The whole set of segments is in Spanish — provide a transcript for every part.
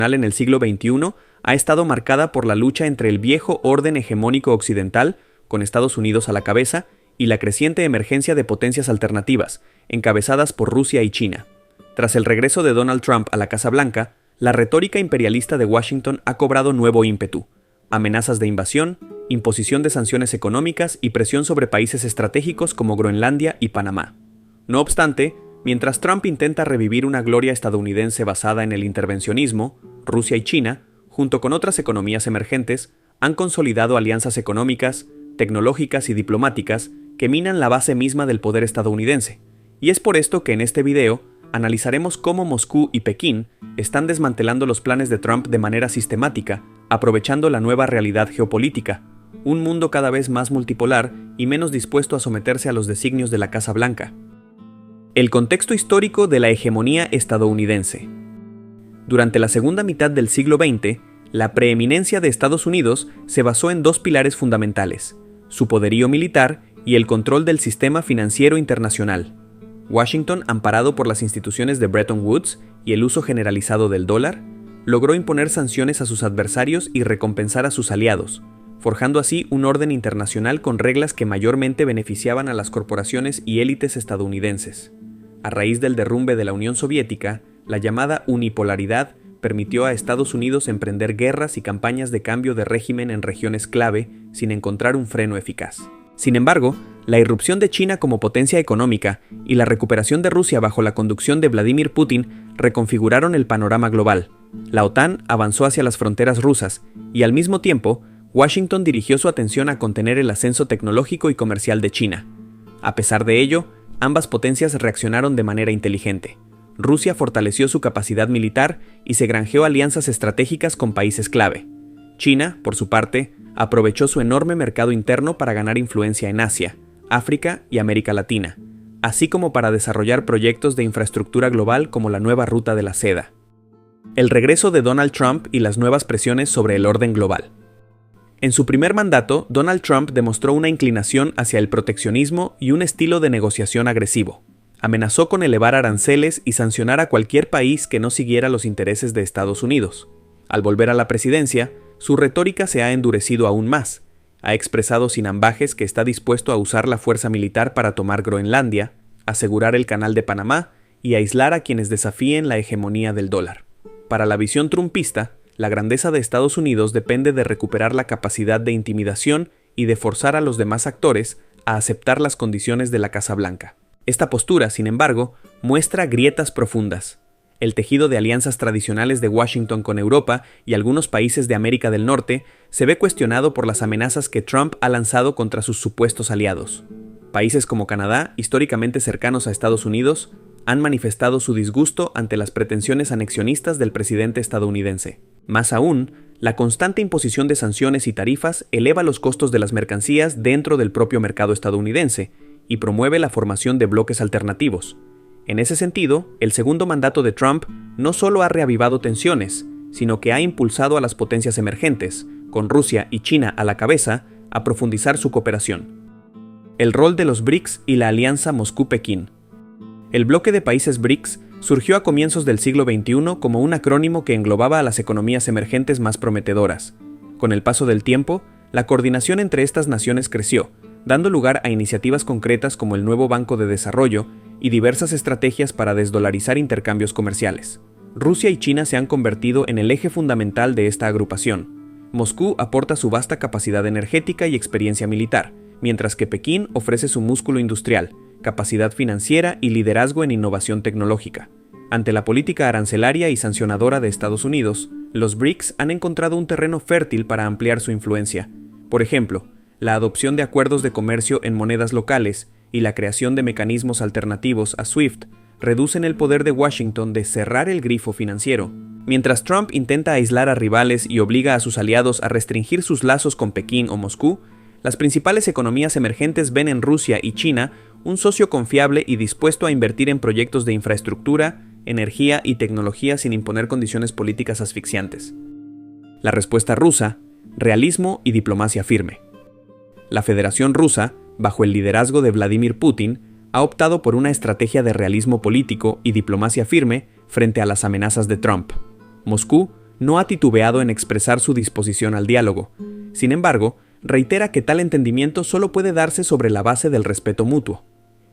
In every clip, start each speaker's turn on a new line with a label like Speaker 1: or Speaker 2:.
Speaker 1: en el siglo XXI ha estado marcada por la lucha entre el viejo orden hegemónico occidental, con Estados Unidos a la cabeza, y la creciente emergencia de potencias alternativas, encabezadas por Rusia y China. Tras el regreso de Donald Trump a la Casa Blanca, la retórica imperialista de Washington ha cobrado nuevo ímpetu. Amenazas de invasión, imposición de sanciones económicas y presión sobre países estratégicos como Groenlandia y Panamá. No obstante, mientras Trump intenta revivir una gloria estadounidense basada en el intervencionismo, Rusia y China, junto con otras economías emergentes, han consolidado alianzas económicas, tecnológicas y diplomáticas que minan la base misma del poder estadounidense. Y es por esto que en este video analizaremos cómo Moscú y Pekín están desmantelando los planes de Trump de manera sistemática, aprovechando la nueva realidad geopolítica, un mundo cada vez más multipolar y menos dispuesto a someterse a los designios de la Casa Blanca. El contexto histórico de la hegemonía estadounidense. Durante la segunda mitad del siglo XX, la preeminencia de Estados Unidos se basó en dos pilares fundamentales: su poderío militar y el control del sistema financiero internacional. Washington, amparado por las instituciones de Bretton Woods y el uso generalizado del dólar, logró imponer sanciones a sus adversarios y recompensar a sus aliados, forjando así un orden internacional con reglas que mayormente beneficiaban a las corporaciones y élites estadounidenses. A raíz del derrumbe de la Unión Soviética, la llamada unipolaridad permitió a Estados Unidos emprender guerras y campañas de cambio de régimen en regiones clave sin encontrar un freno eficaz. Sin embargo, la irrupción de China como potencia económica y la recuperación de Rusia bajo la conducción de Vladimir Putin reconfiguraron el panorama global. La OTAN avanzó hacia las fronteras rusas y, al mismo tiempo, Washington dirigió su atención a contener el ascenso tecnológico y comercial de China. A pesar de ello, ambas potencias reaccionaron de manera inteligente. Rusia fortaleció su capacidad militar y se granjeó alianzas estratégicas con países clave. China, por su parte, aprovechó su enorme mercado interno para ganar influencia en Asia, África y América Latina, así como para desarrollar proyectos de infraestructura global como la nueva ruta de la seda. El regreso de Donald Trump y las nuevas presiones sobre el orden global. En su primer mandato, Donald Trump demostró una inclinación hacia el proteccionismo y un estilo de negociación agresivo. Amenazó con elevar aranceles y sancionar a cualquier país que no siguiera los intereses de Estados Unidos. Al volver a la presidencia, su retórica se ha endurecido aún más. Ha expresado sin ambages que está dispuesto a usar la fuerza militar para tomar Groenlandia, asegurar el Canal de Panamá y aislar a quienes desafíen la hegemonía del dólar. Para la visión trumpista, la grandeza de Estados Unidos depende de recuperar la capacidad de intimidación y de forzar a los demás actores a aceptar las condiciones de la Casa Blanca. Esta postura, sin embargo, muestra grietas profundas. El tejido de alianzas tradicionales de Washington con Europa y algunos países de América del Norte se ve cuestionado por las amenazas que Trump ha lanzado contra sus supuestos aliados. Países como Canadá, históricamente cercanos a Estados Unidos, han manifestado su disgusto ante las pretensiones anexionistas del presidente estadounidense. Más aún, la constante imposición de sanciones y tarifas eleva los costos de las mercancías dentro del propio mercado estadounidense y promueve la formación de bloques alternativos. En ese sentido, el segundo mandato de Trump no solo ha reavivado tensiones, sino que ha impulsado a las potencias emergentes, con Rusia y China a la cabeza, a profundizar su cooperación. El rol de los BRICS y la alianza Moscú-Pekín. El bloque de países BRICS surgió a comienzos del siglo XXI como un acrónimo que englobaba a las economías emergentes más prometedoras. Con el paso del tiempo, la coordinación entre estas naciones creció, dando lugar a iniciativas concretas como el nuevo Banco de Desarrollo y diversas estrategias para desdolarizar intercambios comerciales. Rusia y China se han convertido en el eje fundamental de esta agrupación. Moscú aporta su vasta capacidad energética y experiencia militar, mientras que Pekín ofrece su músculo industrial, capacidad financiera y liderazgo en innovación tecnológica. Ante la política arancelaria y sancionadora de Estados Unidos, los BRICS han encontrado un terreno fértil para ampliar su influencia. Por ejemplo, la adopción de acuerdos de comercio en monedas locales y la creación de mecanismos alternativos a SWIFT reducen el poder de Washington de cerrar el grifo financiero. Mientras Trump intenta aislar a rivales y obliga a sus aliados a restringir sus lazos con Pekín o Moscú, las principales economías emergentes ven en Rusia y China un socio confiable y dispuesto a invertir en proyectos de infraestructura, energía y tecnología sin imponer condiciones políticas asfixiantes. La respuesta rusa: realismo y diplomacia firme. La Federación Rusa, bajo el liderazgo de Vladimir Putin, ha optado por una estrategia de realismo político y diplomacia firme frente a las amenazas de Trump. Moscú no ha titubeado en expresar su disposición al diálogo. Sin embargo, reitera que tal entendimiento solo puede darse sobre la base del respeto mutuo.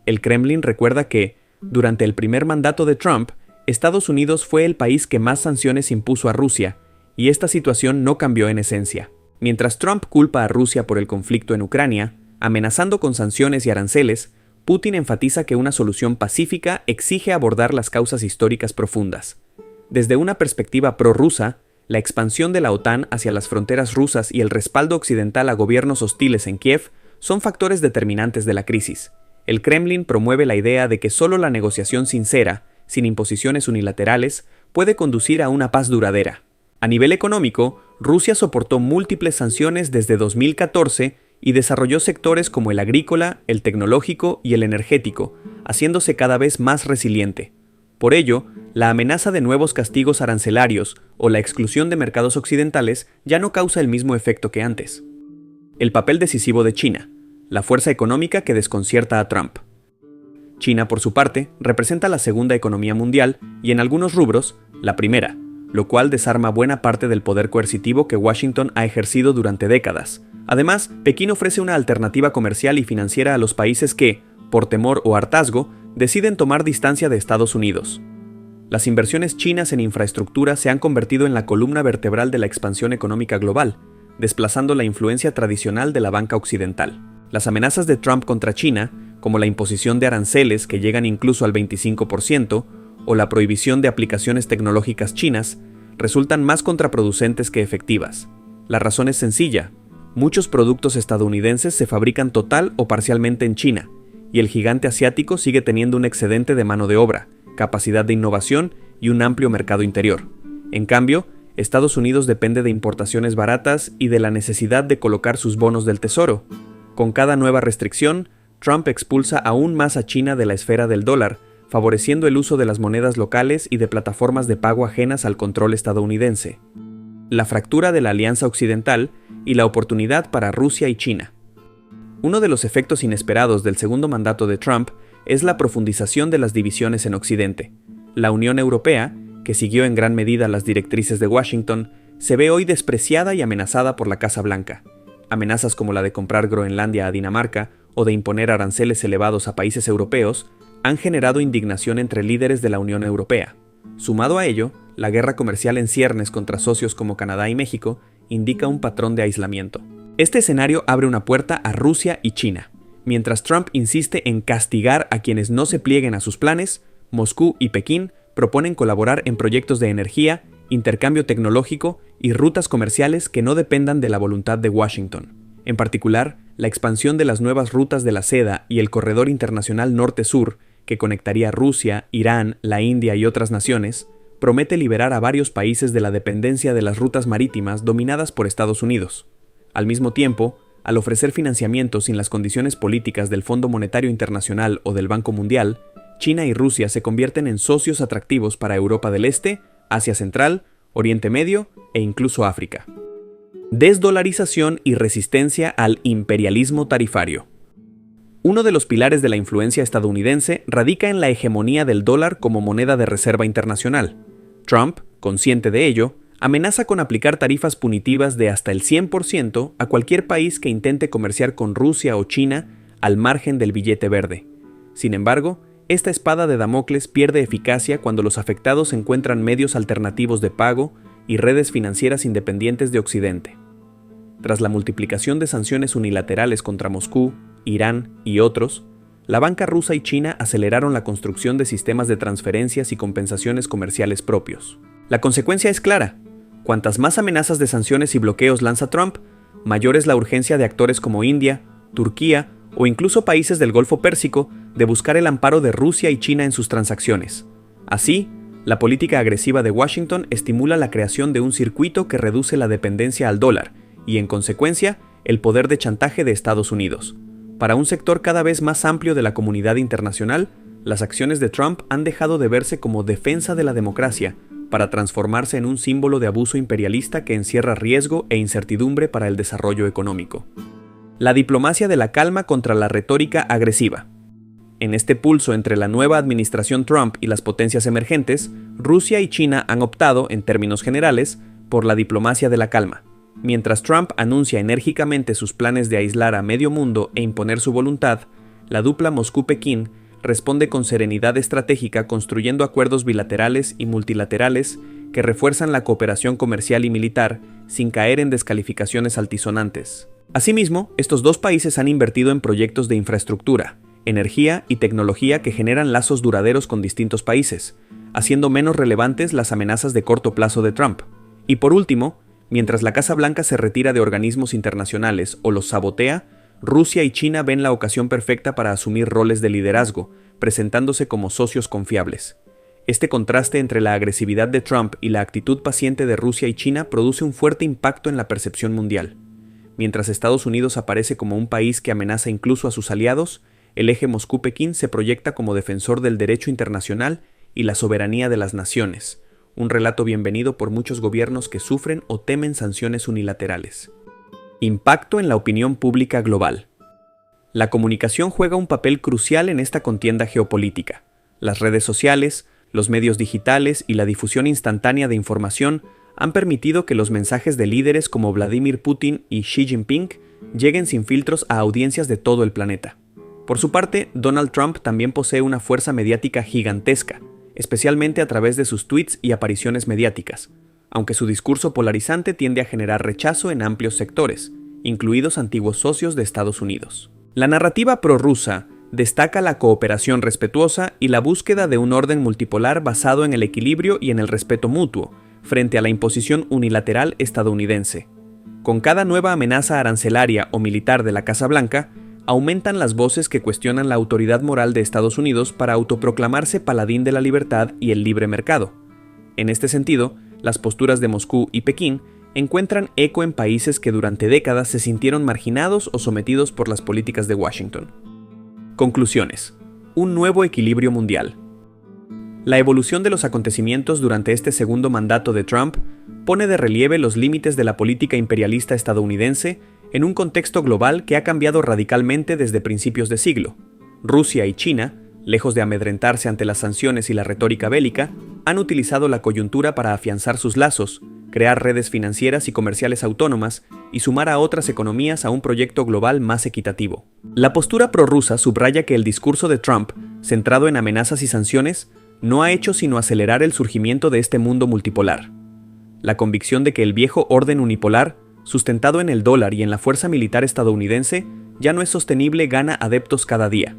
Speaker 1: El Kremlin recuerda que, durante el primer mandato de Trump, Estados Unidos fue el país que más sanciones impuso a Rusia, y esta situación no cambió en esencia. Mientras Trump culpa a Rusia por el conflicto en Ucrania, amenazando con sanciones y aranceles, Putin enfatiza que una solución pacífica exige abordar las causas históricas profundas. Desde una perspectiva prorrusa, la expansión de la OTAN hacia las fronteras rusas y el respaldo occidental a gobiernos hostiles en Kiev son factores determinantes de la crisis. El Kremlin promueve la idea de que solo la negociación sincera, sin imposiciones unilaterales, puede conducir a una paz duradera. A nivel económico, Rusia soportó múltiples sanciones desde 2014 y desarrolló sectores como el agrícola, el tecnológico y el energético, haciéndose cada vez más resiliente. Por ello, la amenaza de nuevos castigos arancelarios o la exclusión de mercados occidentales ya no causa el mismo efecto que antes. El papel decisivo de China, la fuerza económica que desconcierta a Trump. China, por su parte, representa la segunda economía mundial y en algunos rubros, la primera, lo cual desarma buena parte del poder coercitivo que Washington ha ejercido durante décadas. Además, Pekín ofrece una alternativa comercial y financiera a los países que, por temor o hartazgo, deciden tomar distancia de Estados Unidos. Las inversiones chinas en infraestructura se han convertido en la columna vertebral de la expansión económica global, desplazando la influencia tradicional de la banca occidental. Las amenazas de Trump contra China, como la imposición de aranceles que llegan incluso al 25%, o la prohibición de aplicaciones tecnológicas chinas, resultan más contraproducentes que efectivas. La razón es sencilla: muchos productos estadounidenses se fabrican total o parcialmente en China, y el gigante asiático sigue teniendo un excedente de mano de obra, capacidad de innovación y un amplio mercado interior. En cambio, Estados Unidos depende de importaciones baratas y de la necesidad de colocar sus bonos del tesoro. Con cada nueva restricción, Trump expulsa aún más a China de la esfera del dólar, favoreciendo el uso de las monedas locales y de plataformas de pago ajenas al control estadounidense. La fractura de la alianza occidental y la oportunidad para Rusia y China. Uno de los efectos inesperados del segundo mandato de Trump es la profundización de las divisiones en Occidente. La Unión Europea, que siguió en gran medida las directrices de Washington, se ve hoy despreciada y amenazada por la Casa Blanca. Amenazas como la de comprar Groenlandia a Dinamarca o de imponer aranceles elevados a países europeos han generado indignación entre líderes de la Unión Europea. Sumado a ello, la guerra comercial en ciernes contra socios como Canadá y México indica un patrón de aislamiento. Este escenario abre una puerta a Rusia y China. Mientras Trump insiste en castigar a quienes no se plieguen a sus planes, Moscú y Pekín proponen colaborar en proyectos de energía, intercambio tecnológico y rutas comerciales que no dependan de la voluntad de Washington. En particular, la expansión de las nuevas rutas de la seda y el corredor internacional norte-sur, que conectaría Rusia, Irán, la India y otras naciones, promete liberar a varios países de la dependencia de las rutas marítimas dominadas por Estados Unidos. Al mismo tiempo, al ofrecer financiamiento sin las condiciones políticas del Fondo Monetario Internacional o del Banco Mundial, China y Rusia se convierten en socios atractivos para Europa del Este, Asia Central, Oriente Medio e incluso África. Desdolarización y resistencia al imperialismo tarifario. Uno de los pilares de la influencia estadounidense radica en la hegemonía del dólar como moneda de reserva internacional. Trump, consciente de ello, amenaza con aplicar tarifas punitivas de hasta el 100% a cualquier país que intente comerciar con Rusia o China al margen del billete verde. Sin embargo, esta espada de Damocles pierde eficacia cuando los afectados encuentran medios alternativos de pago y redes financieras independientes de Occidente. Tras la multiplicación de sanciones unilaterales contra Moscú, Irán y otros, la banca rusa y China aceleraron la construcción de sistemas de transferencias y compensaciones comerciales propios. La consecuencia es clara: cuantas más amenazas de sanciones y bloqueos lanza Trump, mayor es la urgencia de actores como India, Turquía o incluso países del Golfo Pérsico de buscar el amparo de Rusia y China en sus transacciones. Así, la política agresiva de Washington estimula la creación de un circuito que reduce la dependencia al dólar y, en consecuencia, el poder de chantaje de Estados Unidos. Para un sector cada vez más amplio de la comunidad internacional, las acciones de Trump han dejado de verse como defensa de la democracia para transformarse en un símbolo de abuso imperialista que encierra riesgo e incertidumbre para el desarrollo económico. La diplomacia de la calma contra la retórica agresiva. En este pulso entre la nueva administración Trump y las potencias emergentes, Rusia y China han optado, en términos generales, por la diplomacia de la calma. Mientras Trump anuncia enérgicamente sus planes de aislar a medio mundo e imponer su voluntad, la dupla Moscú-Pekín responde con serenidad estratégica construyendo acuerdos bilaterales y multilaterales que refuerzan la cooperación comercial y militar sin caer en descalificaciones altisonantes. Asimismo, estos dos países han invertido en proyectos de infraestructura, energía y tecnología que generan lazos duraderos con distintos países, haciendo menos relevantes las amenazas de corto plazo de Trump. Y por último, mientras la Casa Blanca se retira de organismos internacionales o los sabotea, Rusia y China ven la ocasión perfecta para asumir roles de liderazgo, presentándose como socios confiables. Este contraste entre la agresividad de Trump y la actitud paciente de Rusia y China produce un fuerte impacto en la percepción mundial. Mientras Estados Unidos aparece como un país que amenaza incluso a sus aliados, el eje Moscú-Pekín se proyecta como defensor del derecho internacional y la soberanía de las naciones, un relato bienvenido por muchos gobiernos que sufren o temen sanciones unilaterales. Impacto en la opinión pública global. La comunicación juega un papel crucial en esta contienda geopolítica. Las redes sociales, los medios digitales y la difusión instantánea de información han permitido que los mensajes de líderes como Vladimir Putin y Xi Jinping lleguen sin filtros a audiencias de todo el planeta. Por su parte, Donald Trump también posee una fuerza mediática gigantesca, especialmente a través de sus tweets y apariciones mediáticas, aunque su discurso polarizante tiende a generar rechazo en amplios sectores, incluidos antiguos socios de Estados Unidos. La narrativa prorrusa destaca la cooperación respetuosa y la búsqueda de un orden multipolar basado en el equilibrio y en el respeto mutuo, frente a la imposición unilateral estadounidense. Con cada nueva amenaza arancelaria o militar de la Casa Blanca, aumentan las voces que cuestionan la autoridad moral de Estados Unidos para autoproclamarse paladín de la libertad y el libre mercado. En este sentido, las posturas de Moscú y Pekín encuentran eco en países que durante décadas se sintieron marginados o sometidos por las políticas de Washington. Conclusiones. Un nuevo equilibrio mundial. La evolución de los acontecimientos durante este segundo mandato de Trump pone de relieve los límites de la política imperialista estadounidense en un contexto global que ha cambiado radicalmente desde principios de siglo. Rusia y China, lejos de amedrentarse ante las sanciones y la retórica bélica, han utilizado la coyuntura para afianzar sus lazos, crear redes financieras y comerciales autónomas y sumar a otras economías a un proyecto global más equitativo. La postura prorrusa subraya que el discurso de Trump, centrado en amenazas y sanciones, no ha hecho sino acelerar el surgimiento de este mundo multipolar. La convicción de que el viejo orden unipolar, sustentado en el dólar y en la fuerza militar estadounidense, ya no es sostenible gana adeptos cada día.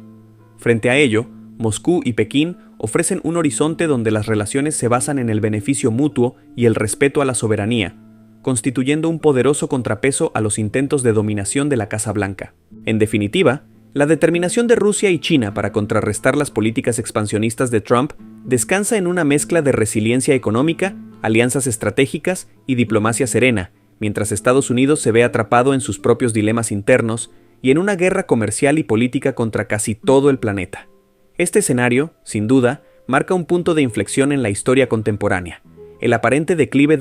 Speaker 1: Frente a ello, Moscú y Pekín ofrecen un horizonte donde las relaciones se basan en el beneficio mutuo y el respeto a la soberanía, constituyendo un poderoso contrapeso a los intentos de dominación de la Casa Blanca. En definitiva, la determinación de Rusia y China para contrarrestar las políticas expansionistas de Trump descansa en una mezcla de resiliencia económica, alianzas estratégicas y diplomacia serena, mientras Estados Unidos se ve atrapado en sus propios dilemas internos y en una guerra comercial y política contra casi todo el planeta. Este escenario, sin duda, marca un punto de inflexión en la historia contemporánea, el aparente declive de